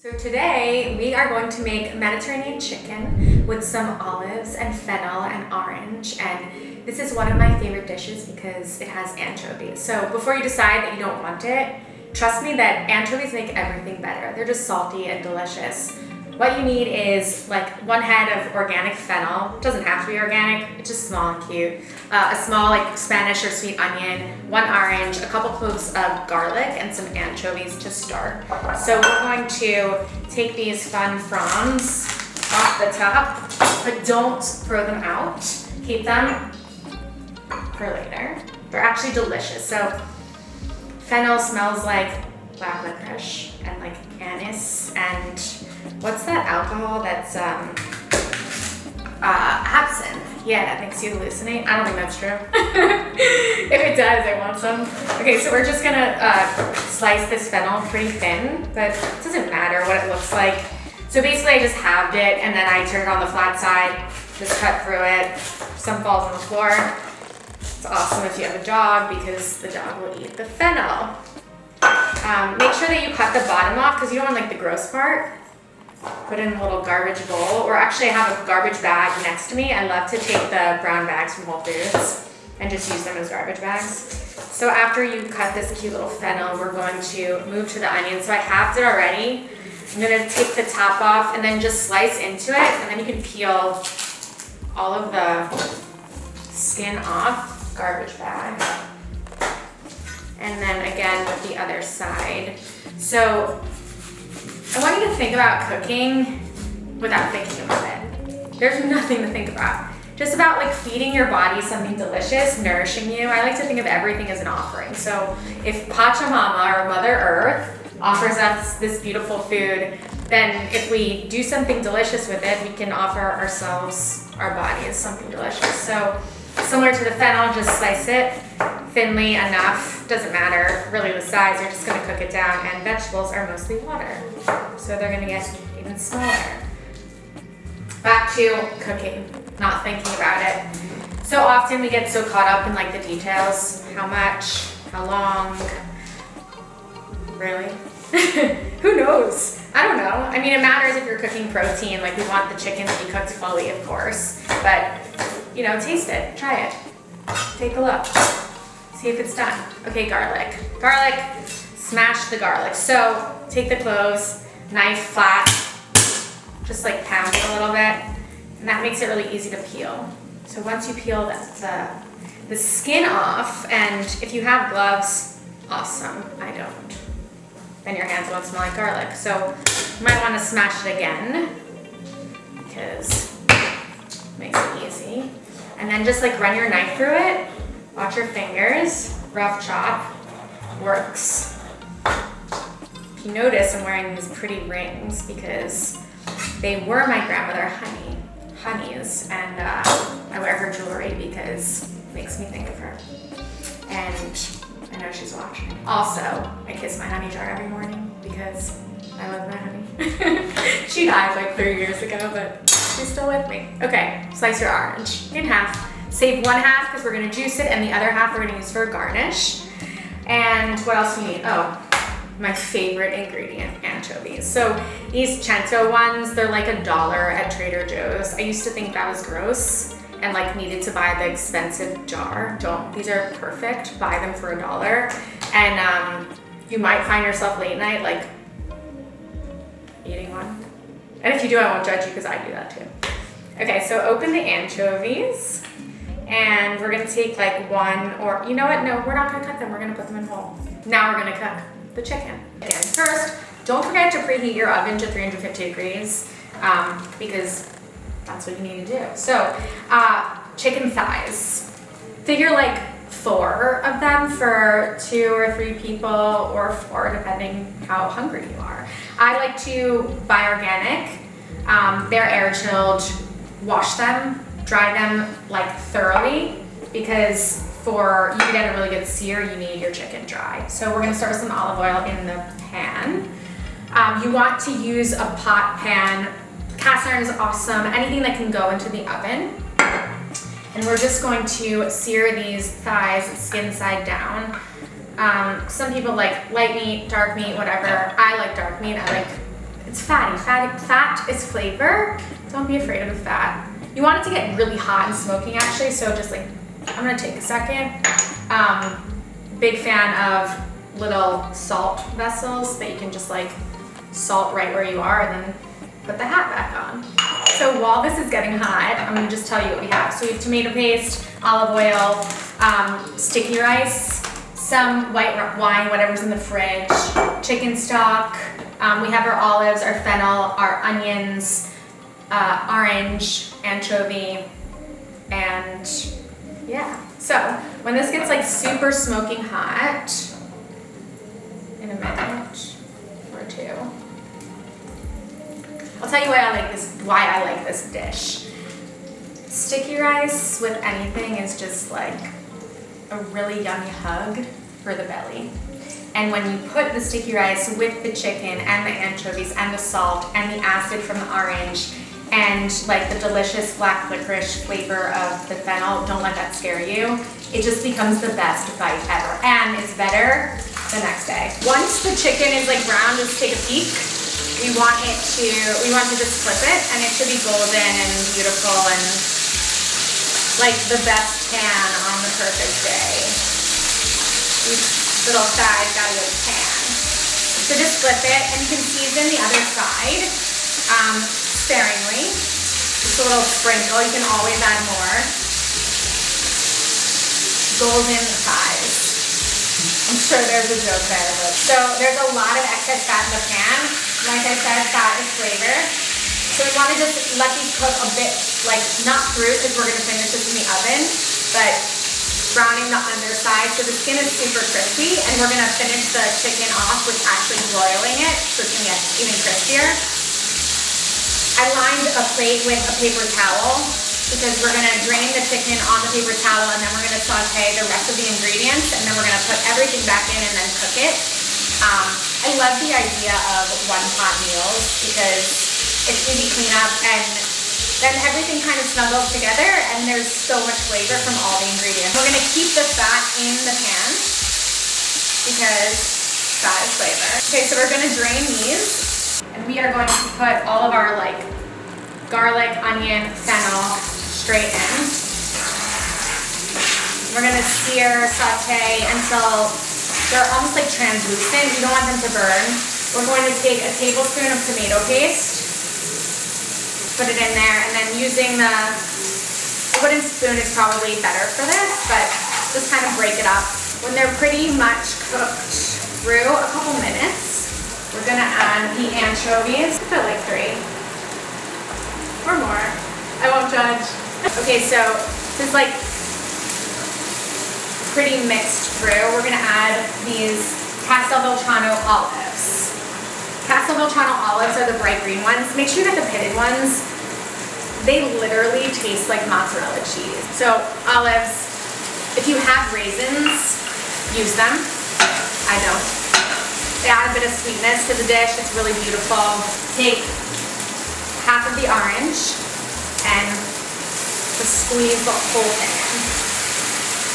So today we are going to make Mediterranean chicken with some olives and fennel and orange, and this is one of my favorite dishes because it has anchovies. So before you decide that you don't want it, trust me that anchovies make everything better. They're just salty and delicious. What you need is like 1 head of organic fennel. It doesn't have to be organic, it's just small and cute. A small like Spanish or sweet onion, 1 orange, a couple cloves of garlic, and some anchovies to start. So we're going to take these fun fronds off the top, but don't throw them out. Keep them for later. They're actually delicious. So fennel smells like black licorice and like anise and what's that alcohol that's absinthe. Yeah, that makes you hallucinate. I don't think that's true. If it does, I want some. Okay, so we're just gonna slice this fennel pretty thin, but it doesn't matter what it looks like. So basically I just halved it and then I turned it on the flat side, just cut through it. Some falls on the floor. It's awesome if you have a dog because the dog will eat the fennel. Make sure that you cut the bottom off because you don't want like the gross part. Put in a little garbage bowl, or actually I have a garbage bag next to me. I love to take the brown bags from Whole Foods and just use them as garbage bags. So after you cut this cute little fennel, we're going to move to the onion. So I halved it already. I'm gonna take the top off and then just slice into it, and then you can peel all of the skin off, garbage bag. And then again with the other side. So I want you to think about cooking without thinking about it. There's nothing to think about. Just about like feeding your body something delicious, nourishing you. I like to think of everything as an offering. So if Pachamama or Mother Earth offers us this beautiful food, then if we do something delicious with it, we can offer ourselves, our bodies, something delicious. So similar to the fennel, just slice it thinly enough, doesn't matter really the size, you're just gonna cook it down, and vegetables are mostly water, so they're gonna get even smaller. Back to cooking, not thinking about it. So often we get so caught up in like the details, how much, how long, really? Who knows? I don't know. I mean, it matters if you're cooking protein, like we want the chicken to be cooked fully, of course, but you know, taste it, try it, take a look, see if it's done. Okay, garlic. Garlic, smash the garlic. So take the cloves, knife flat, just like pound it a little bit, and that makes it really easy to peel. So once you peel the skin off, and if you have gloves, awesome, I don't. Then your hands won't smell like garlic. So you might want to smash it again, because it makes it easy. And then just like run your knife through it, watch your fingers, rough chop, works. If you notice, I'm wearing these pretty rings because they were my grandmother Honey's, and I wear her jewelry because it makes me think of her. And I know she's watching. Also, I kiss my honey jar every morning because I love my honey. She died like 3 years ago, but she's still with me. Okay, slice your orange in half. Save 1 half because we're gonna juice it, and the other half we're gonna use for a garnish. And what else do you need? Oh, my favorite ingredient, anchovies. So these cento ones, they're like $1 at Trader Joe's. I used to think that was gross and like needed to buy the expensive jar. Don't, these are perfect. Buy them for $1. And you might find yourself late night like eating one. And if you do, I won't judge you because I do that too. Okay, so open the anchovies, and we're gonna take like 1, or you know what? No, we're not gonna cut them. We're gonna put them in whole. Now we're gonna cook the chicken. And first, don't forget to preheat your oven to 350 degrees because that's what you need to do. So, chicken thighs. Figure like 4 of them for 2 or 3 people, or 4 depending how hungry you are. I like to buy organic. They're air chilled. Wash them, dry them like thoroughly, because for you to get a really good sear, you need your chicken dry. So we're gonna start with some olive oil in the pan. You want to use a pot pan. Cast iron is awesome. Anything that can go into the oven. And we're just going to sear these thighs skin side down. Some people like light meat, dark meat, whatever. I like dark meat. It's fatty. Fat is flavor. Don't be afraid of the fat. You want it to get really hot and smoking actually, so just like, I'm gonna take a second. Big fan of little salt vessels that you can just like salt right where you are and then put the hat back on. So while this is getting hot, I'm gonna just tell you what we have. So we have tomato paste, olive oil, sticky rice, some white wine, whatever's in the fridge, chicken stock. We have our olives, our fennel, our onions, orange, anchovy, and yeah. So when this gets like super smoking hot, in a minute or two, I'll tell you why I like this dish. Sticky rice with anything is just like a really yummy hug for the belly. And when you put the sticky rice with the chicken and the anchovies and the salt and the acid from the orange and like the delicious black licorice flavor of the fennel, don't let that scare you. It just becomes the best bite ever. And it's better the next day. Once the chicken is like brown, just take a peek. We want to just flip it, and it should be golden and beautiful and like the best pan on the perfect day. These little thighs got a good pan. So just flip it, and you can season the other side sparingly. Just a little sprinkle. You can always add more. Golden thighs. I'm sure there's a joke there. So there's a lot of excess fat in the pan. Like I said, fat is flavor. So we want to just let these cook a bit, like not through because we're going to finish this in the oven, but browning the underside so the skin is super crispy, and we're going to finish the chicken off with actually broiling it so it's going to get even crispier. I lined a plate with a paper towel because we're going to drain the chicken on the paper towel, and then we're going to saute the rest of the ingredients, and then we're going to put everything back in and then cook it. I love the idea of one-pot meals because it's easy cleanup, and then everything kind of snuggles together, and there's so much flavor from all the ingredients. We're going to keep the fat in the pan because fat is flavor. Okay, so we're going to drain these, and we are going to put all of our like garlic, onion, fennel straight in. We're going to sear, saute until they're almost like translucent. You don't want them to burn. We're going to take a tablespoon of tomato paste, put it in there, and then using the wooden spoon is probably better for this, but just kind of break it up. When they're pretty much cooked through a couple minutes, we're gonna add the anchovies. Put like 3 or more. I won't judge. Okay, so this is like pretty mixed through. We're gonna add these Castelvolcano olives. Castelvolcano olives are the bright green ones. Make sure you get the pitted ones. They literally taste like mozzarella cheese. So olives, if you have raisins, use them. I don't. They add a bit of sweetness to the dish. It's really beautiful. Take half of the orange and just squeeze the whole thing in.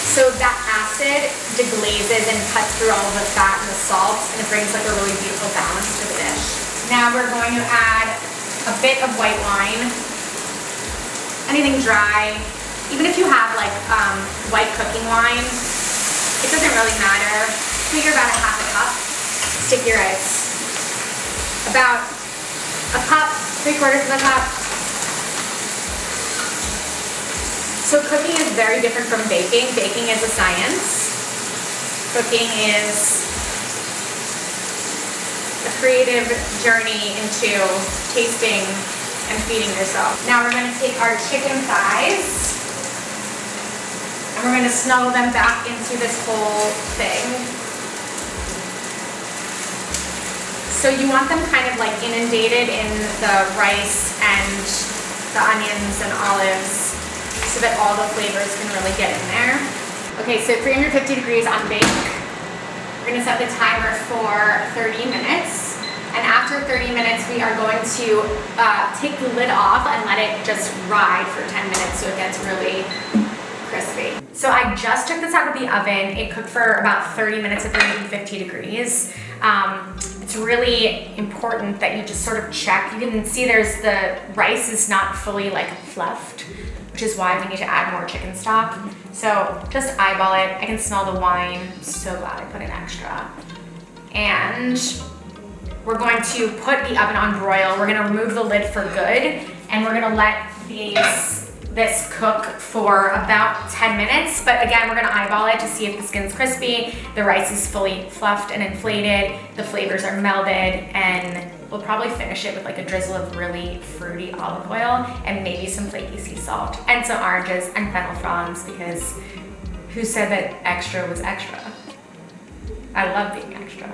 So that acid deglazes and cuts through all of the fat and the salt, and it brings like a really beautiful balance to the dish. Now we're going to add a bit of white wine, anything dry. Even if you have like white cooking wine, it doesn't really matter. Figure about a half a cup. Sticky rice. About a cup, 3/4 of a cup. So cooking is very different from baking. Baking is a science. Cooking is a creative journey into tasting and feeding yourself. Now we're going to take our chicken thighs and we're going to snuggle them back into this whole thing. So you want them kind of like inundated in the rice and the onions and olives, so that all the flavors can really get in there. Okay, so 350 degrees on bake. We're gonna set the timer for 30 minutes. And after 30 minutes, we are going to take the lid off and let it just ride for 10 minutes so it gets really crispy. So I just took this out of the oven. It cooked for about 30 minutes at 350 degrees. It's it's really important that you just sort of check. You can see there's the rice is not fully like fluffed, which is why we need to add more chicken stock. So just eyeball it. I can smell the wine. I'm so glad I put in extra. And we're going to put the oven on broil. We're gonna remove the lid for good, and we're gonna let this cook for about 10 minutes. But again, we're gonna eyeball it to see if the skin's crispy, the rice is fully fluffed and inflated, the flavors are melded, and we'll probably finish it with like a drizzle of really fruity olive oil and maybe some flaky sea salt and some oranges and fennel fronds, because who said that extra was extra? I love being extra.